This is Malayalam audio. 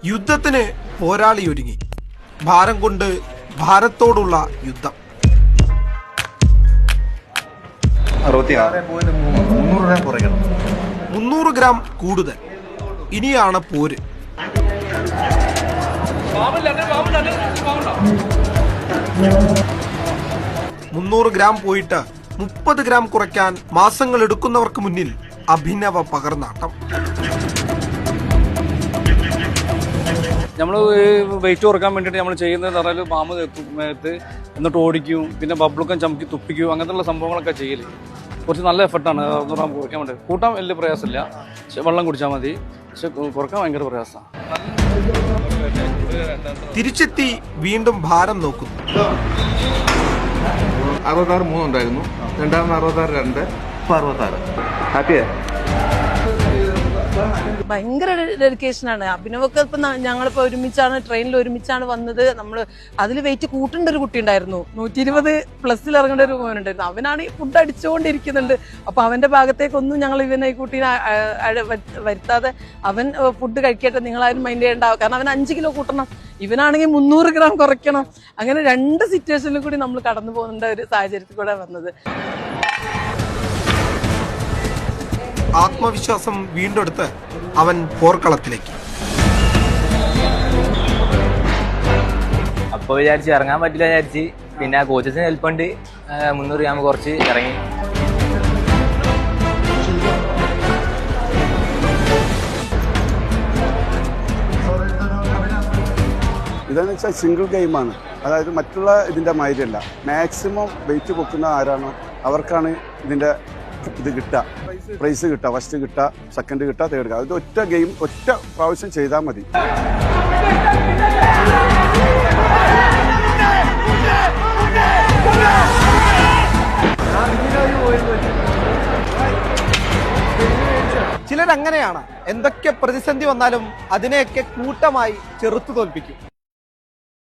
യുദ്ധത്തിന് പോരാളി ഒരുങ്ങി. ഭാരം കൊണ്ട് ഭാരത്തോടുള്ള യുദ്ധം. 300 ഗ്രാം കൂടുതൽ. ഇനിയാണ് പോര്. മുന്നൂറ് ഗ്രാം പോയിട്ട് 30 ഗ്രാം കുറയ്ക്കാൻ മാസങ്ങൾ എടുക്കുന്നവർക്ക് മുന്നിൽ അഭിനവ പകർന്നാട്ടം. നമ്മൾ വെയിറ്റ് കുറക്കാൻ വേണ്ടിയിട്ട് നമ്മൾ ചെയ്യുന്നത് പറഞ്ഞാൽ പാമ്പ് മേത്ത് എന്നിട്ട് ഓടിക്കും, പിന്നെ ബബ്ലുക്കം ചമക്കി തുപ്പിക്കും, അങ്ങനത്തെ സംഭവങ്ങളൊക്കെ ചെയ്യല് കുറച്ച് നല്ല എഫർട്ടാണ്. 100 ഗ്രാം കുറയ്ക്കാൻ വേണ്ടി കൂട്ടാൻ വലിയ പ്രയാസമില്ല, പക്ഷെ വെള്ളം കുടിച്ചാൽ മതി. പക്ഷെ കുറക്കാൻ ഭയങ്കര പ്രയാസമാണ്. തിരിച്ചെത്തി വീണ്ടും ഭാരം നോക്കുന്നു. 66 ഉണ്ടായിരുന്നു, രണ്ടാമത് 66 2, ഇപ്പൊ 66. ഹാപ്പിയാ? ഭയങ്കര ഡെഡിക്കേഷനാണ്. അഭിനവൊക്കെ ഇപ്പൊ ഞങ്ങളിപ്പോ ട്രെയിനിൽ ഒരുമിച്ചാണ് വന്നത്. നമ്മള് അതിൽ വെയിറ്റ് കൂട്ടേണ്ട ഒരു കുട്ടി ഉണ്ടായിരുന്നു, 120+ ഇറങ്ങേണ്ട ഒരു മോനുണ്ടായിരുന്നു. അവനാണ് ഈ ഫുഡ് അടിച്ചുകൊണ്ടിരിക്കുന്നുണ്ട്. അപ്പൊ അവന്റെ ഭാഗത്തേക്കൊന്നും ഞങ്ങൾ ഇവനെ ഈ കുട്ടീനെ വരുത്താതെ അവൻ ഫുഡ് കഴിക്കട്ടെ, നിങ്ങളാരും മൈൻഡ് ചെയ്യണ്ടാവും, കാരണം അവൻ 5 കിലോ കൂട്ടണം, ഇവനാണെങ്കിൽ 300 ഗ്രാം കുറയ്ക്കണം. അങ്ങനെ 2 സിറ്റുവേഷനിൽ കൂടി നമ്മൾ കടന്നു പോകുന്ന ഒരു സാഹചര്യത്തിൽ കൂടെ വന്നത്. ആത്മവിശ്വാസം വീണ്ടെടുത്ത് അവൻ പോർക്കളത്തിലേക്ക്. അപ്പൊ വിചാരിച്ച് ഇറങ്ങാൻ പറ്റില്ല വിചാരിച്ച്, പിന്നെ കോച്ചസിന് ഹെൽപ്പ് ഉണ്ട്, 300 ഗ്രാം കുറച്ച് ഇറങ്ങി. ഇതെന്ന് വെച്ചാൽ സിംഗിൾ ഗെയിമാണ്. അതായത് മറ്റുള്ള ഇതിൻ്റെ മാതിരിയല്ല. മാക്സിമം വെയിറ്റ് പൊക്കുന്ന ആരാണോ അവർക്കാണ് ഇതിൻ്റെ ഇത് കിട്ടുക, പ്രൈസ് കിട്ടുക. ഫസ്റ്റ് കിട്ടുക, സെക്കൻഡ് കിട്ടുക, തേർഡ് കിട്ടുക. അത് ഒറ്റ ഗെയിം ഒറ്റ പ്രാവശ്യം ചെയ്താൽ മതി. ചിലരങ്ങനെയാണ്. എന്തൊക്കെ പ്രതിസന്ധി വന്നാലും അതിനെയൊക്കെ കൂട്ടമായി ചെറുത്തു തോൽപ്പിക്കും.